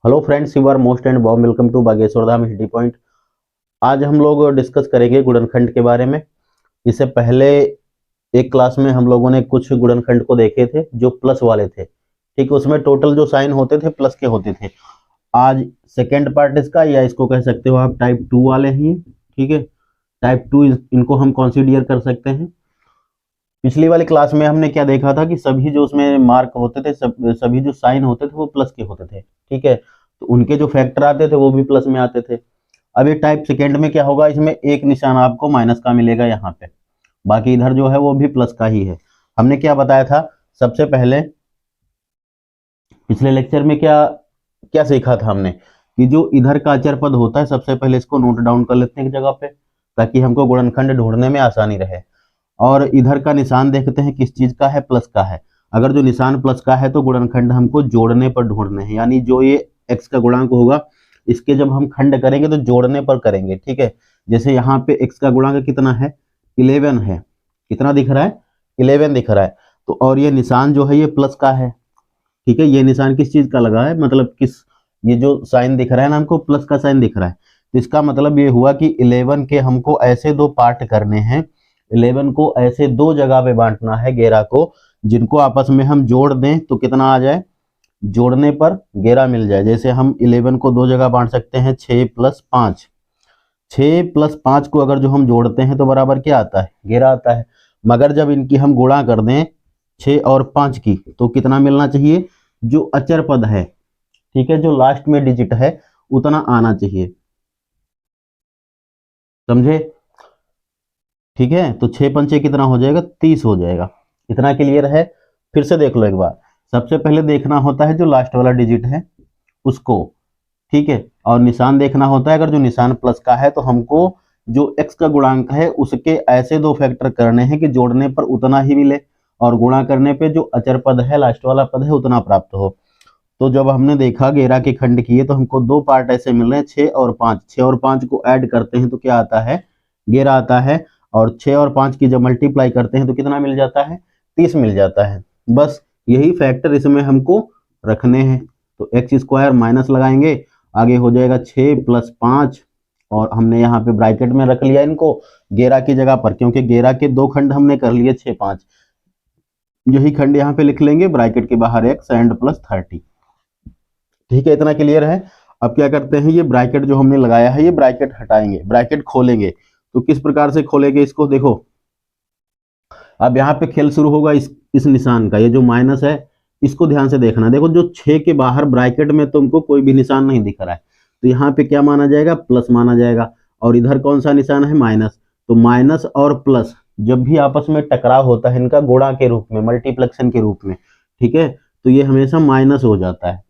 Hello friends, you are most and warm welcome to Bageshwar Dham history point. आज हम लोग discuss करेंगे गुणनखंड के बारे में। इससे पहले एक क्लास में हम लोगों ने कुछ गुणनखंड को देखे थे जो प्लस वाले थे। ठीक, उसमें टोटल जो साइन होते थे प्लस के होते थे। आज सेकेंड पार्ट इसका, या इसको कह सकते हो आप टाइप 2 वाले हैं। ठीक है, टाइप 2 इनको हम कंसीडर कर सकते हैं। पिछली वाली क्लास में हमने क्या देखा था कि सभी जो उसमें मार्क होते थे, सभी जो साइन होते थे वो प्लस के होते थे। ठीक है, तो उनके जो फैक्टर आते थे वो भी प्लस में आते थे। अब ये टाइप सेकेंड में क्या होगा, इसमें एक निशान आपको माइनस का मिलेगा यहाँ पे, बाकी इधर जो है वो भी प्लस का ही है। हमने क्या बताया था सबसे पहले, पिछले लेक्चर में क्या क्या सीखा था हमने कि जो इधर का अचर पद होता है सबसे पहले इसको नोट डाउन कर लेते हैं एक जगह पे, ताकि हमको गुणनखंड ढूंढने में आसानी रहे। और इधर का निशान देखते हैं किस चीज का है, प्लस का है। अगर जो निशान प्लस का है तो गुणनखंड हमको जोड़ने पर ढूंढने हैं, यानी जो ये x का गुणांक होगा इसके जब हम खंड करेंगे तो जोड़ने पर करेंगे। ठीक है, जैसे यहाँ पे x का गुणांक कितना है, 11 है। कितना दिख रहा है, 11 दिख रहा है। तो और ये निशान जो है ये प्लस का है। ठीक है, ये निशान किस चीज का लगा है, मतलब किस, ये जो साइन दिख रहा है ना हमको प्लस का साइन दिख रहा है, तो इसका मतलब ये हुआ कि 11 के हमको ऐसे दो पार्ट करने हैं, 11 को ऐसे दो जगह पे बांटना है घेरा को, जिनको आपस में हम जोड़ दें तो कितना आ जाए, जोड़ने पर घेरा मिल जाए। जैसे हम 11 को दो जगह बांट सकते हैं, 6 + 5। 6 + 5 को अगर जो हम जोड़ते हैं तो बराबर क्या आता है, घेरा आता है। मगर जब इनकी हम गुणा कर दें 6 और 5 की, तो कितना मिलना चाहिए, जो अचर पद है, ठीक है, जो लास्ट में डिजिट है उतना आना चाहिए। समझे? ठीक है, तो 6 पंचे कितना हो जाएगा, 30 हो जाएगा। इतना क्लियर है? फिर से देख लो एक बार। सबसे पहले देखना होता है जो लास्ट वाला डिजिट है उसको, ठीक है, और निशान देखना होता है। अगर जो निशान प्लस का है तो हमको जो x का गुणांक है उसके ऐसे दो फैक्टर करने हैं कि जोड़ने पर उतना ही मिले, और गुणा करने पे जो अचर पद है, लास्ट वाला पद है, उतना प्राप्त हो। तो जब हमने देखा घेरा के खंड किए तो हमको दो पार्ट ऐसे मिल रहे हैं, 6 और 5। 6 और 5 को ऐड करते हैं तो क्या आता है, घेरा आता है। और 6 और 5 की जब मल्टीप्लाई करते हैं तो कितना मिल जाता है, 30 मिल जाता है। बस यही फैक्टर इसमें हमको रखने हैं। तो x² माइनस लगाएंगे, आगे हो जाएगा 6 + 5, और हमने यहाँ पे ब्रैकेट में रख लिया इनको घेरा की जगह पर, क्योंकि घेरा के दो खंड हमने कर लिए 6 5। यही खंड यहाँ पे लिख लेंगे, ब्रैकेट के बाहर x एंड +30। ठीक है, इतना क्लियर है? अब क्या करते हैं, ये ब्रैकेट जो हमने लगाया है ये ब्रैकेट हटाएंगे, ब्रैकेट खोलेंगे। तो किस प्रकार से खोलेंगे इसको, देखो अब यहाँ पे खेल शुरू होगा इस निशान का। ये जो माइनस है इसको ध्यान से देखना। देखो जो 6 के बाहर ब्रैकेट में तुमको कोई भी निशान नहीं दिख रहा है, तो यहाँ पे क्या माना जाएगा, प्लस माना जाएगा। और इधर कौन सा निशान है, माइनस। तो माइनस और प्लस जब भी आपस में टकराव होता है इनका गुणा के रूप में, मल्टीप्लेक्शन के रूप में, ठीक है, तो ये हमेशा माइनस हो जाता है।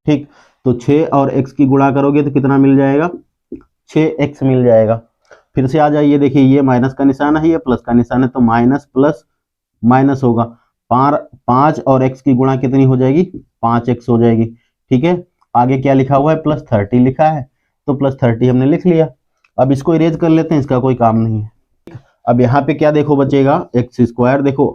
ठीक, तो 6 और x की गुणा करोगे तो कितना मिल जाएगा, 6x मिल जाएगा। फिर से आ जाइए, देखिए ये माइनस का निशान है, ये प्लस का निशान है, तो माइनस प्लस माइनस होगा। 5 और x की गुणा कितनी हो जाएगी, 5x हो जाएगी। ठीक है, आगे क्या लिखा हुआ है, +30 लिखा है, तो +30 हमने लिख लिया। अब इसको इरेज कर लेते हैं, इसका कोई काम नहीं है। अब यहाँ पे क्या देखो बचेगा, x²। देखो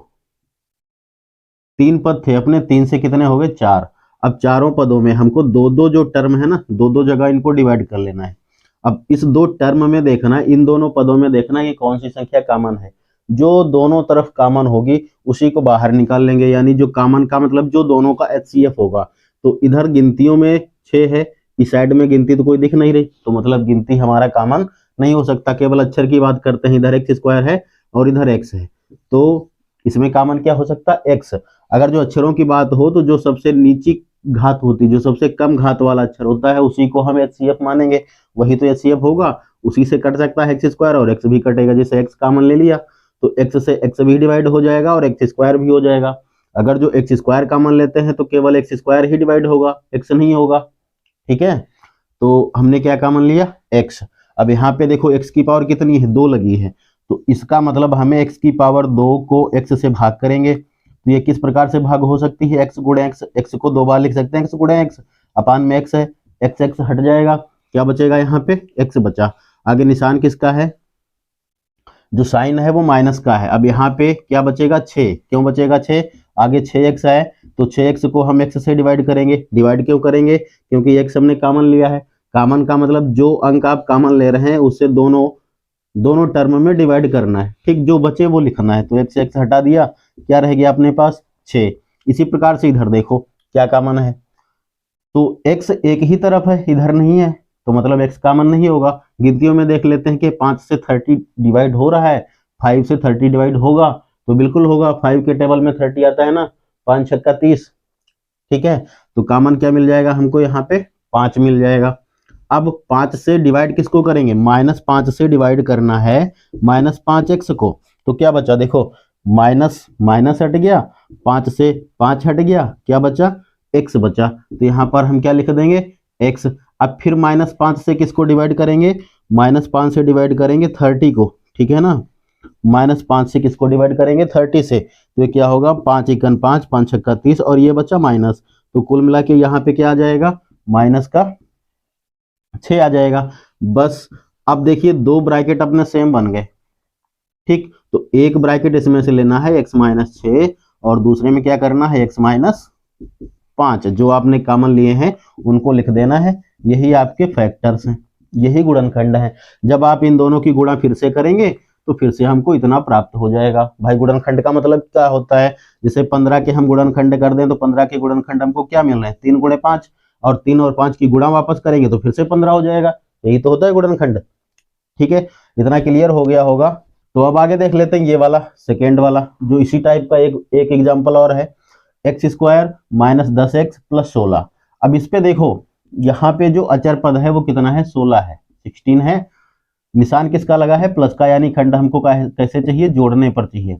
3 पद थे अपने, 3 से कितने हो गए, 4। अब चारों पदों में हमको दो दो जो टर्म है ना, दो दो जगह इनको डिवाइड कर लेना है। अब इस दो टर्म में देखना, इन दोनों पदों में देखना कि कौन सी संख्या कॉमन है। जो दोनों तरफ कॉमन होगी उसी को बाहर निकाल लेंगे, यानी जो कॉमन का मतलब जो दोनों का HCF होगा। तो इधर गिनतियों में 6 है, इस साइड में गिनती तो कोई दिख नहीं रही, तो मतलब गिनती हमारा कॉमन नहीं हो सकता। केवल अक्षर की बात करते हैं, इधर x² है और इधर x है, तो इसमें कॉमन क्या हो सकता है, x। अगर जो अक्षरों की बात हो तो जो सबसे नीची घात होती, जो सबसे कम घात वाला अक्षर होता है उसी को हम HCF मानेंगे, वही तो HCF होगा। उसी से कट सकता है x² और x भी कटेगा। जैसे x कॉमन ले लिया तो x से x भी डिवाइड हो जाएगा और x² भी हो जाएगा। अगर जो x² कॉमन लेते हैं तो केवल x² ही डिवाइड होगा, x नहीं होगा। ठीक है, तो हमने क्या कॉमन लिया, x। अब यहाँ पे देखो x की पावर कितनी है, 2 लगी है, तो इसका मतलब हमें x की पावर 2 को x से भाग करेंगे। तो ये किस प्रकार से भाग हो सकती है, x गुणे x। x को 2 बार लिख सकते हैं, x गुणे x, अपान में x है, x हट जाएगा, क्या बचेगा, यहाँ पे x बचा। आगे निशान किसका है, जो साइन है वो माइनस का है। अब यहाँ पे क्या बचेगा, 6। क्यों बचेगा 6, आगे 6x है तो 6x को हम x से डिवाइड करेंगे। डिवाइड क्यों करेंगे? क्योंकि x हमने कॉमन लिया है। कॉमन का मतलब जो अंक आप कॉमन ले रहे हैं उससे दोनों टर्म में डिवाइड करना है। ठीक, जो बचे वो लिखना है। तो x हटा दिया, क्या रह गया अपने पास? 6। इसी प्रकार से इधर देखो क्या कॉमन है, तो x एक ही तरफ है, इधर नहीं है, तो मतलब x कॉमन नहीं होगा। गिनतियों में देख लेते हैं कि 5 से 30 डिवाइड हो रहा है, 5 से 30 डिवाइड होगा तो बिल्कुल होगा। 5 के टेबल में 30 आता है ना, 5 छक्का 30। ठीक है, तो कॉमन क्या मिल जाएगा हमको? यहाँ पे 5 मिल जाएगा। अब 5 से डिवाइड किसको करेंगे? -5 से डिवाइड करना है -5x को। तो क्या बचा? देखो माइनस माइनस हट गया, 5 से 5 हट गया, क्या बचा? x बचा। तो यहाँ पर हम क्या लिख देंगे? x। अब फिर -5 से किसको डिवाइड करेंगे? -5 से डिवाइड करेंगे 30 को। ठीक है ना, -5 से किसको डिवाइड करेंगे? 30 से। तो ये क्या होगा? 5 एकन 5, 5 छक्का 30 और ये बचा माइनस। तो कुल मिला के यहाँ पे क्या आ जाएगा? माइनस का 6 आ जाएगा। बस अब देखिए दो ब्रैकेट अपने सेम बन गए। ठीक, तो एक ब्रैकेट इसमें से लेना है x-6 और दूसरे में क्या करना है? x-5। जो आपने कॉमन लिए हैं उनको लिख देना है। यही आपके फैक्टर्स हैं, यही गुणनखंड है। जब आप इन दोनों की गुणा फिर से करेंगे तो फिर से हमको इतना प्राप्त हो जाएगा। भाई गुणनखंड का मतलब क्या होता है? जैसे 15 के हम गुणनखंड कर दें तो 15 के गुणनखंड हमको क्या मिल रहे हैं? 3 गुणे 5, और 3 और 5 की गुणा वापस करेंगे तो फिर से 15 हो जाएगा। यही तो होता है गुणनखंड। ठीक है, इतना क्लियर हो गया होगा। तो अब आगे देख लेते हैं ये वाला सेकेंड वाला, जो इसी टाइप का एक एग्जाम्पल और है। x² - 10x + 16। अब इस पे देखो, यहाँ पे जो अचर पद है वो कितना है? 16 है, 16 है। निशान किसका लगा है? प्लस का, यानी खंड हमको कैसे चाहिए? जोड़ने पर चाहिए।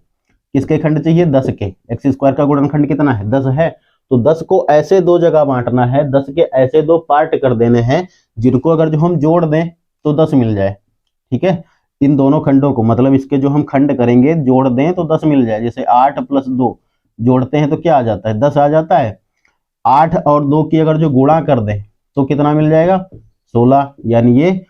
किसके खंड चाहिए? 10 के। x² का गुणनखंड कितना है? 10 है। तो 10 को ऐसे दो जगह बांटना है, 10 के ऐसे दो पार्ट कर देने हैं जिनको अगर जो हम जोड़ दें तो 10 मिल जाए। ठीक है, इन दोनों खंडों को, मतलब इसके जो हम खंड करेंगे जोड़ दें तो 10 मिल जाए। जैसे 8 + 2 जोड़ते हैं तो क्या आ जाता है? 10 आ जाता है। 8 और 2 की अगर जो गुणा कर दें तो कितना मिल जाएगा? 16। यानी ये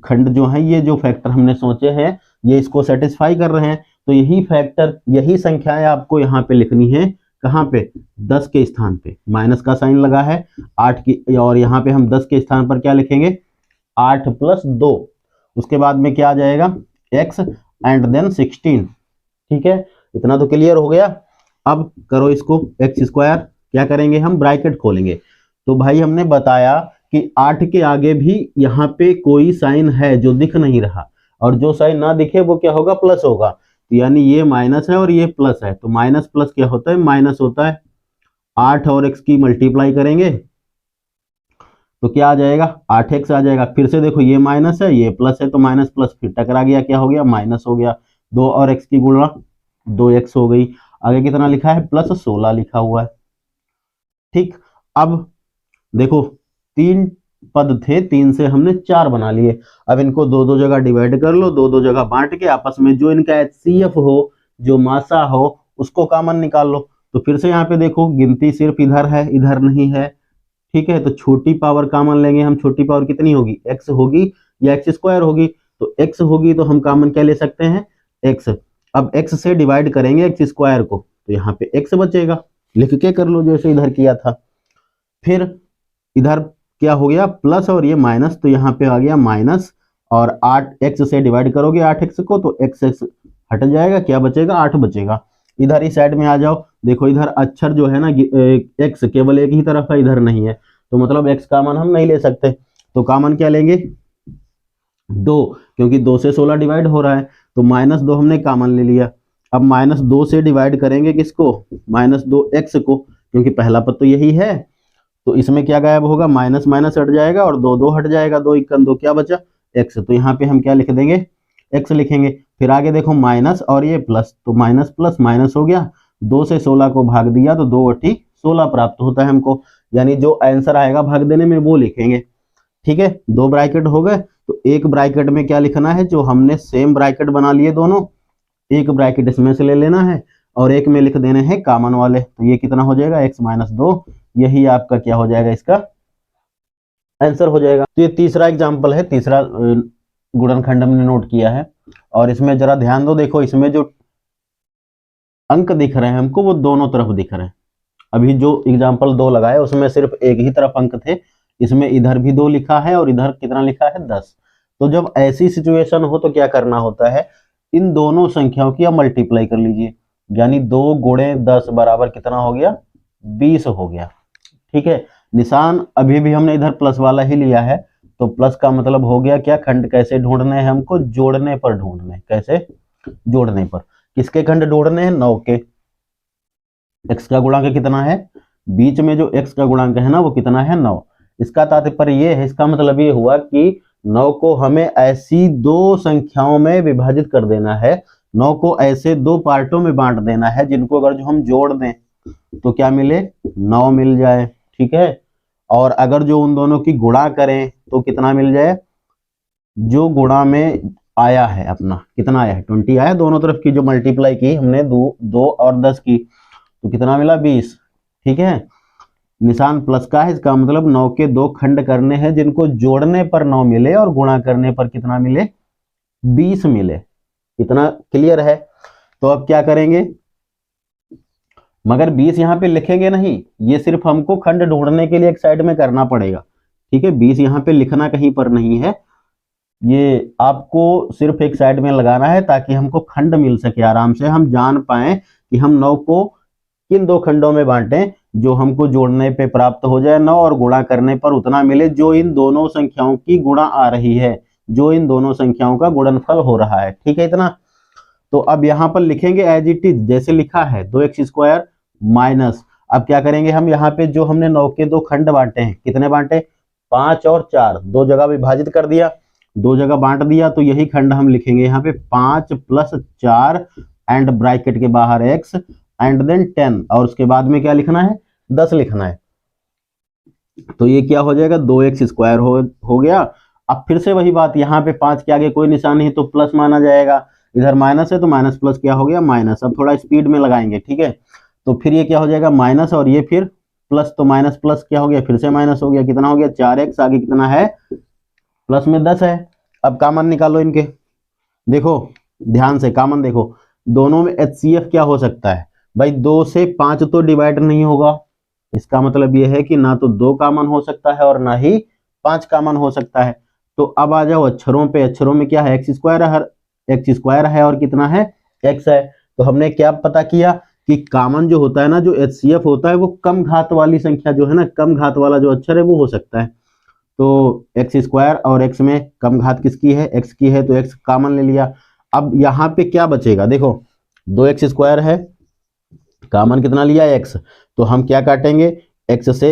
खंड जो है, ये जो फैक्टर हमने सोचे हैं ये इसको सेटिस्फाई कर रहे हैं। तो यही फैक्टर, यही संख्याएं आपको यहाँ पे लिखनी है। कहाँ पे? 10 के स्थान पे माइनस का साइन लगा है 8 की, और यहाँ पे हम 10 के स्थान पर क्या लिखेंगे? 8 + 2। उसके बाद में क्या आ जाएगा? x and then 16। ठीक है, इतना तो क्लियर हो गया। अब करो इसको x², क्या करेंगे हम? ब्रैकेट खोलेंगे। तो भाई हमने बताया कि 8 के आगे भी यहाँ पे कोई साइन है जो दिख नहीं रहा, और जो साइन ना दिखे वो क्या होगा? प्लस होगा। तो यानी ये माइनस है और ये प्लस है, तो माइनस प्लस क्या होता है? माइनस होता है। 8 और x की मल्टीप्लाई करेंगे तो क्या आ जाएगा? 8x आ जाएगा। फिर से देखो ये माइनस है, ये प्लस है, तो माइनस प्लस फिर टकरा गया, क्या हो गया? माइनस हो गया। 2 और x की गुणा 2x हो गई। आगे कितना लिखा है? +16 लिखा हुआ है। ठीक, अब देखो 3 पद थे, 3 से हमने 4 बना लिए। अब इनको दो दो जगह डिवाइड कर लो, दो दो जगह बांट के आपस में जो इनका HCF हो, जो मासा हो, उसको कॉमन निकाल लो। तो फिर से यहाँ पे देखो गिनती सिर्फ इधर है, इधर नहीं है। ठीक है, तो छोटी पावर कॉमन लेंगे हम। छोटी पावर कितनी होगी? x होगी या x² होगी? तो x होगी तो हम कॉमन क्या ले सकते हैं? x। अब x से डिवाइड करेंगे x² को, तो यहाँ पे x बचेगा। लिख के कर लो जैसे इधर किया था। फिर इधर क्या हो गया? प्लस और ये माइनस, तो यहाँ पे आ गया माइनस, और 8x से डिवाइड करोगे 8x को तो x हट जाएगा, क्या बचेगा? 8 बचेगा। इधर ही साइड में आ जाओ, देखो इधर अक्षर जो है ना x केवल एक ही तरफ है, इधर नहीं है, तो मतलब x कॉमन हम नहीं ले सकते। तो कॉमन क्या लेंगे? 2, क्योंकि 2 से 16 डिवाइड हो रहा है, तो -2 हमने कॉमन ले लिया। अब -2 से डिवाइड करेंगे किसको? -2x को, क्योंकि पहला पद तो यही है। तो इसमें क्या गायब होगा? माइनस माइनस हट जाएगा और 2 2 हट जाएगा, 2 × 2 क्या बचा? x। तो यहाँ पे हम क्या लिख देंगे? x लिखेंगे। फिर आगे देखो माइनस और ये प्लस, तो माइनस प्लस माइनस हो गया। 2 से 16 को भाग दिया तो 2 × 16 प्राप्त होता है हमको, यानी जो आंसर आएगा भाग देने में वो लिखेंगे। ठीक है, 2 ब्रैकेट हो गए। तो एक ब्रैकेट में क्या लिखना है? जो हमने सेम ब्रैकेट बना लिए दोनों, एक ब्रैकेट इसमें से ले लेना है और एक में लिख देने हैं कॉमन वाले। तो ये कितना हो जाएगा? x - 2। यही आपका क्या हो जाएगा? इसका आंसर हो जाएगा। तो ये तीसरा एग्जाम्पल है, तीसरा गुणनखंड हमने नोट किया है। और इसमें जरा ध्यान दो, देखो इसमें जो अंक दिख रहे हैं हमको वो दोनों तरफ दिख रहे हैं। अभी जो एग्जाम्पल 2 लगाए उसमें सिर्फ एक ही तरफ अंक थे, इसमें इधर भी 2 लिखा है और इधर कितना लिखा है 10। तो जब ऐसी सिचुएशन हो तो क्या करना होता है, इन दोनों संख्याओं की आप मल्टीप्लाई कर लीजिए, यानी 2 गुणे 10 बराबर कितना हो गया, 20 हो गया। ठीक है, निशान अभी भी हमने इधर प्लस वाला ही लिया है, तो प्लस का मतलब हो गया क्या, खंड कैसे ढूंढने हैं हमको, जोड़ने पर ढूंढने, कैसे, जोड़ने पर। किसके खंड ढूंढने हैं, 9 के। x का गुणांक कितना है, बीच में जो x का गुणांक है ना वो कितना है, 9। इसका तात्पर्य ये है, इसका मतलब ये हुआ कि 9 को हमें ऐसी दो संख्याओं में विभाजित कर देना है, 9 को ऐसे दो पार्टों में बांट देना है जिनको अगर जो हम जोड़ दें तो क्या मिले, 9 मिल जाए। ठीक है, और अगर जो उन दोनों की गुणा करें तो कितना मिल जाए, जो गुणा में आया है अपना कितना आया है, 20 आया, दोनों तरफ की जो मल्टीप्लाई की हमने 2 और 10 की, तो कितना मिला, 20। ठीक है, निशान प्लस का है, इसका मतलब 9 के 2 खंड करने हैं जिनको जोड़ने पर 9 मिले और गुणा करने पर कितना मिले, 20 मिले। कितना क्लियर है। तो अब क्या करेंगे, मगर 20 यहाँ पे लिखेंगे नहीं, ये सिर्फ हमको खंड ढूंढने के लिए एक साइड में करना पड़ेगा। ठीक है, 20 यहाँ पे लिखना कहीं पर नहीं है, ये आपको सिर्फ एक साइड में लगाना है ताकि हमको खंड मिल सके, आराम से हम जान पाए कि हम 9 को किन दो खंडों में बांटें जो हमको जोड़ने पे प्राप्त हो जाए 9 और गुणा करने पर उतना मिले जो इन दोनों संख्याओं की गुणा आ रही है, जो इन दोनों संख्याओं का गुणनफल हो रहा है। ठीक है, इतना। तो अब यहां पर लिखेंगे एज इट इज, जैसे लिखा है 2x² माइनस, अब क्या करेंगे हम, यहाँ पे जो हमने 9 के 2 खंड बांटे हैं, कितने बांटे, 5 और 4, 2 जगह विभाजित कर दिया, 2 जगह बांट दिया, तो यही खंड हम लिखेंगे यहाँ पे 5 + 4 एंड ब्रैकेट के बाहर x एंड देन 10, और उसके बाद में क्या लिखना है, 10 लिखना है। तो ये क्या हो जाएगा, 2x² हो गया। अब फिर से वही बात, यहाँ पे 5 के आगे कोई निशान नहीं तो प्लस माना जाएगा, इधर माइनस है तो माइनस प्लस क्या हो गया, माइनस। अब थोड़ा स्पीड में लगाएंगे, ठीक है, तो फिर ये क्या हो जाएगा, माइनस, और ये फिर प्लस, तो माइनस प्लस क्या हो गया, फिर से माइनस हो गया, कितना हो गया, 4x, आगे कितना है, प्लस में 10 है। अब कॉमन निकालो इनके, देखो ध्यान से कॉमन देखो, दोनों में HCF क्या हो सकता है भाई, 2 से 5 तो डिवाइड नहीं होगा, इसका मतलब यह है कि ना तो 2 कॉमन हो सकता है और ना ही 5 कॉमन हो सकता है। तो अब आ जाओ अक्षरों पे, अक्षरों में क्या है, x² है और कितना है, x है। तो हमने क्या पता किया कि कॉमन जो होता है ना, जो HCF होता है वो कम घात वाली संख्या जो है ना, कम घात वाला जो अक्षर है वो हो सकता है। तो x² और x में कम घात किसकी है, x की है, तो x कॉमन ले लिया। अब यहाँ पे क्या बचेगा, देखो 2x² है, कॉमन कितना लिया, x, तो हम क्या काटेंगे, x से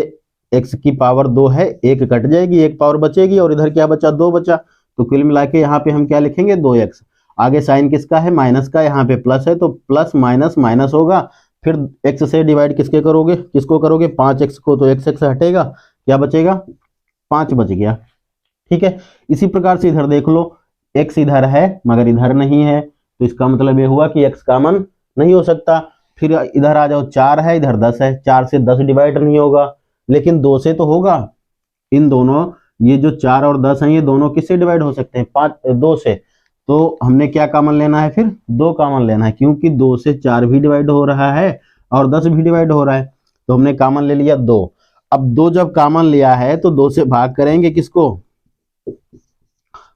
x की पावर 2 है, 1 कट जाएगी, 1 पावर बचेगी, और इधर क्या बचा, 2 बचा, तो कुल मिला के यहाँ पे हम क्या लिखेंगे, 2x। आगे साइन किसका है, माइनस का, यहाँ पे प्लस है तो प्लस माइनस माइनस होगा, फिर x से डिवाइड किसके करोगे, किसको करोगे, 5x को, तो x हटेगा, क्या बचेगा, 5 बच गया। ठीक है, इसी प्रकार से इधर देख लो, x इधर है मगर इधर नहीं है, तो इसका मतलब ये हुआ कि x कॉमन नहीं हो सकता। फिर इधर आ जाओ, 4 है, इधर 10 है, 4 से 10 डिवाइड नहीं होगा, लेकिन 2 से तो होगा। इन दोनों, ये जो 4 और 10 हैं, ये दोनों किससे डिवाइड हो सकते हैं, 2 से। तो हमने क्या कॉमन लेना है, फिर 2 कॉमन लेना है, क्योंकि 2 से 4 भी डिवाइड हो रहा है और 10 भी डिवाइड हो रहा है, तो हमने कॉमन ले लिया 2। अब 2 जब कॉमन लिया है तो 2 से भाग करेंगे किसको,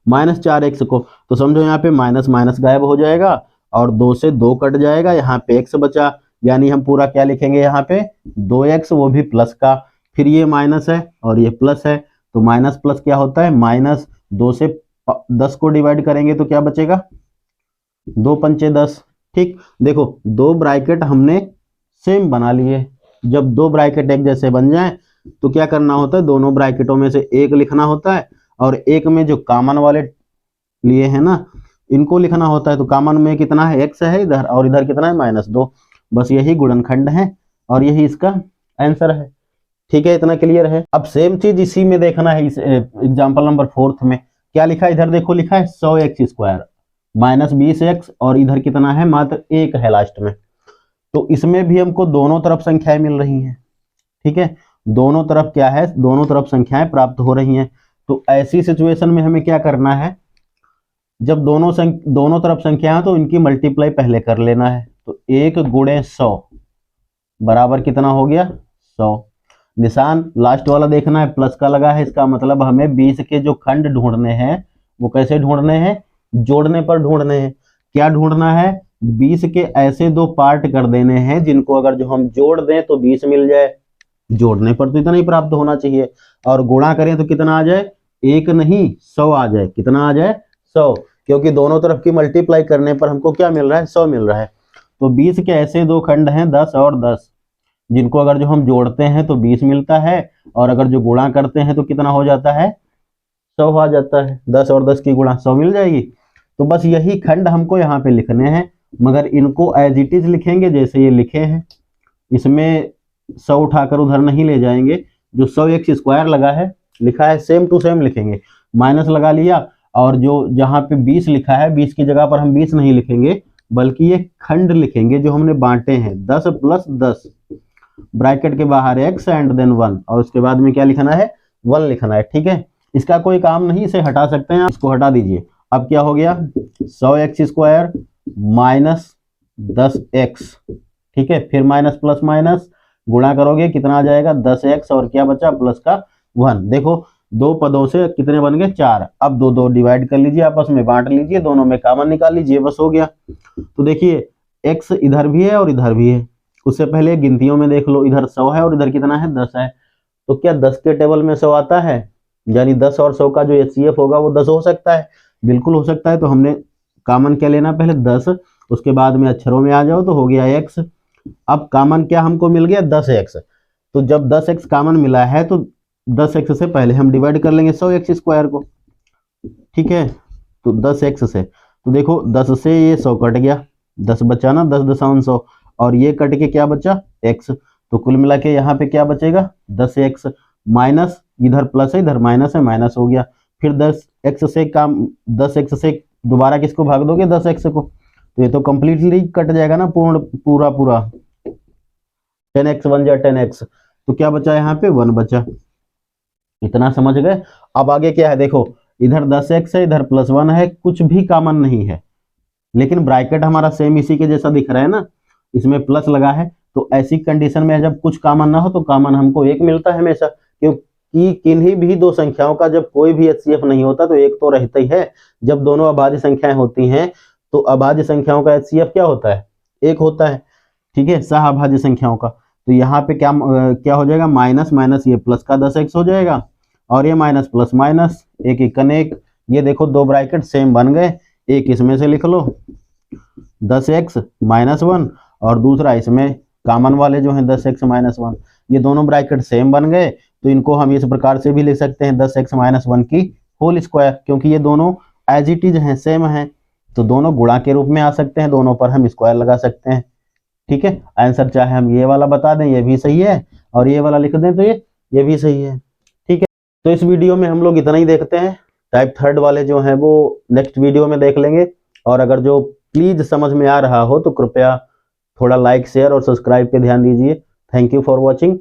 -4x को, तो समझो यहाँ पे माइनस माइनस गायब हो जाएगा और 2 से 2 कट जाएगा, यहाँ पे x बचा, यानी हम पूरा क्या लिखेंगे यहाँ पे, 2x, वो भी प्लस का, फिर ये माइनस है और ये प्लस है, तो माइनस प्लस क्या होता है, माइनस। 2 से 10 को डिवाइड करेंगे तो क्या बचेगा, 2 पंचे 10। ठीक, देखो 2 ब्रैकेट हमने सेम बना लिए, जब 2 ब्रैकेट एक जैसे बन जाए तो क्या करना होता है, दोनों ब्रैकेटों में से एक लिखना होता है, और एक में जो कॉमन वाले लिए हैं ना, इनको लिखना होता है। तो कॉमन में कितना है, x है इधर, और इधर कितना है, -2, बस यही गुणनखंड है और यही इसका आंसर है। ठीक है, इतना क्लियर है। अब सेम चीज इसी में देखना है, इस एग्जांपल नंबर 4 में क्या लिखा है, इधर देखो लिखा है 100x² -20x, और इधर कितना है, मात्र 1 है लास्ट में। तो इसमें भी हमको दोनों तरफ संख्याएं मिल रही हैं। ठीक है, दोनों तरफ क्या है, दोनों तरफ संख्याएं प्राप्त हो रही हैं। तो ऐसी सिचुएशन में हमें क्या करना है, जब दोनों तरफ संख्या है तो इनकी मल्टीप्लाई पहले कर लेना है। तो 1 × 100 बराबर कितना हो गया 100। निशान लास्ट वाला देखना है, प्लस का लगा है, इसका मतलब हमें 20 के जो खंड ढूंढने हैं वो कैसे ढूंढने हैं, जोड़ने पर ढूंढने हैं। क्या ढूंढना है, 20 के ऐसे दो पार्ट कर देने हैं जिनको अगर जो हम जोड़ दें तो 20 मिल जाए। जोड़ने पर तो इतना ही प्राप्त होना चाहिए, और गुणा करें तो कितना आ जाए, एक नहीं 100 आ जाए। कितना आ जाए 100, क्योंकि दोनों तरफ की मल्टीप्लाई करने पर हमको क्या मिल रहा है, 100 मिल रहा है। तो 20 के ऐसे दो खंड हैं 10 और 10, जिनको अगर जो हम जोड़ते हैं तो 20 मिलता है, और अगर जो गुणा करते हैं तो कितना हो जाता है, 100 आ जाता है। 10 और 10 की गुणा 100 मिल जाएगी। तो बस यही खंड हमको यहाँ पे लिखने हैं, मगर इनको एज इट इज लिखेंगे जैसे ये लिखे हैं। इसमें 100 उठाकर उधर नहीं ले जाएंगे, जो 100x² लगा है लिखा है सेम टू सेम लिखेंगे। माइनस लगा लिया, और जो जहाँ पे 20 लिखा है 20 की जगह पर हम 20 नहीं लिखेंगे, बल्कि ये खंड लिखेंगे जो हमने बांटे हैं। 10 + 10 ब्रैकेट के बाहर x एंड देन 1, और उसके बाद में क्या लिखना है, 1 लिखना है। ठीक है, इसका कोई काम नहीं, इसे हटा सकते हैं, इसको हटा दीजिए। अब क्या हो गया, 100x² माइनस 10x। ठीक है, फिर माइनस प्लस माइनस गुणा करोगे कितना आ जाएगा, 10x, और क्या बचा प्लस का 1। देखो दो पदों से कितने बन गए, 4। अब दो दो डिवाइड कर लीजिए, आपस में बांट लीजिए, दोनों में कॉमन निकाल लीजिए, बस हो गया। तो देखिए x इधर भी है और इधर भी है। उससे पहले गिनतियों में देख लो, इधर 100 है और इधर कितना है, 10 है। तो क्या 10 के टेबल में 100 आता है, यानी 10 और 100 का जो HCF होगा वो 10 हो सकता है, बिल्कुल हो सकता है। तो हमने कॉमन क्या लेना, पहले 10, उसके बाद में अक्षरों में आ जाओ तो हो गया x। अब कॉमन क्या हमको मिल गया, 10x। तो जब 10x कॉमन मिला है तो 10x से पहले हम डिवाइड कर लेंगे 100x² को। ठीक है, तो 10x से, तो देखो 10 से ये 100 कट गया, 10 बचा ना, 10.100, और ये कट के क्या बचा x। तो कुल मिला के यहाँ पे क्या बचेगा, 10x माइनस, इधर प्लस है इधर माइनस है, माइनस हो गया। फिर 10x से काम, 10x से दोबारा किसको भाग दोगे, 10x को, तो ये तो कंप्लीटली कट जाएगा ना, पूरा 10x बन जाए 10x। तो क्या बचा यहाँ पे, 1 बचा। इतना समझ गए। अब आगे क्या है, देखो इधर 10x है, इधर +1 है, कुछ भी कॉमन नहीं है, लेकिन ब्रैकेट हमारा सेम इसी के जैसा दिख रहा है ना, इसमें प्लस लगा है। तो ऐसी कंडीशन में जब कुछ कॉमन ना हो तो कॉमन हमको 1 मिलता है हमेशा, क्योंकि किन्हीं भी दो संख्याओं का जब कोई भी HCF नहीं होता तो 1 तो रहता ही है। जब दोनों अभाज्य संख्याएं होती हैं तो अभाज्य संख्याओं का HCF क्या होता है, 1 होता है। ठीक है, सहअभाज्य संख्याओं का। तो यहाँ पे क्या हो जाएगा, माइनस माइनस ये प्लस का 10x हो जाएगा, और ये माइनस प्लस माइनस, एक एकन एक। ये देखो दो ब्रैकेट सेम बन गए, एक इसमें से लिख लो 10x - 1, और दूसरा इसमें कॉमन वाले जो हैं 10x - 1, ये दोनों ब्रैकेट सेम बन गए। तो इनको हम इस प्रकार से भी लिख सकते हैं 10x - 1 की होल स्क्वायर, क्योंकि ये दोनों एज इट इज हैं, सेम हैं। तो दोनों गुणा के रूप में आ सकते हैं, दोनों पर हम स्क्वायर लगा सकते हैं। ठीक है, आंसर चाहे हम ये वाला बता दें ये भी सही है, और ये वाला लिख दें तो ये भी सही है। ठीक है, तो इस वीडियो में हम लोग इतना ही देखते हैं। टाइप 3 वाले जो हैं वो नेक्स्ट वीडियो में देख लेंगे। और अगर जो प्लीज समझ में आ रहा हो तो कृपया थोड़ा लाइक शेयर और सब्सक्राइब पे ध्यान दीजिए। Thank you for watching.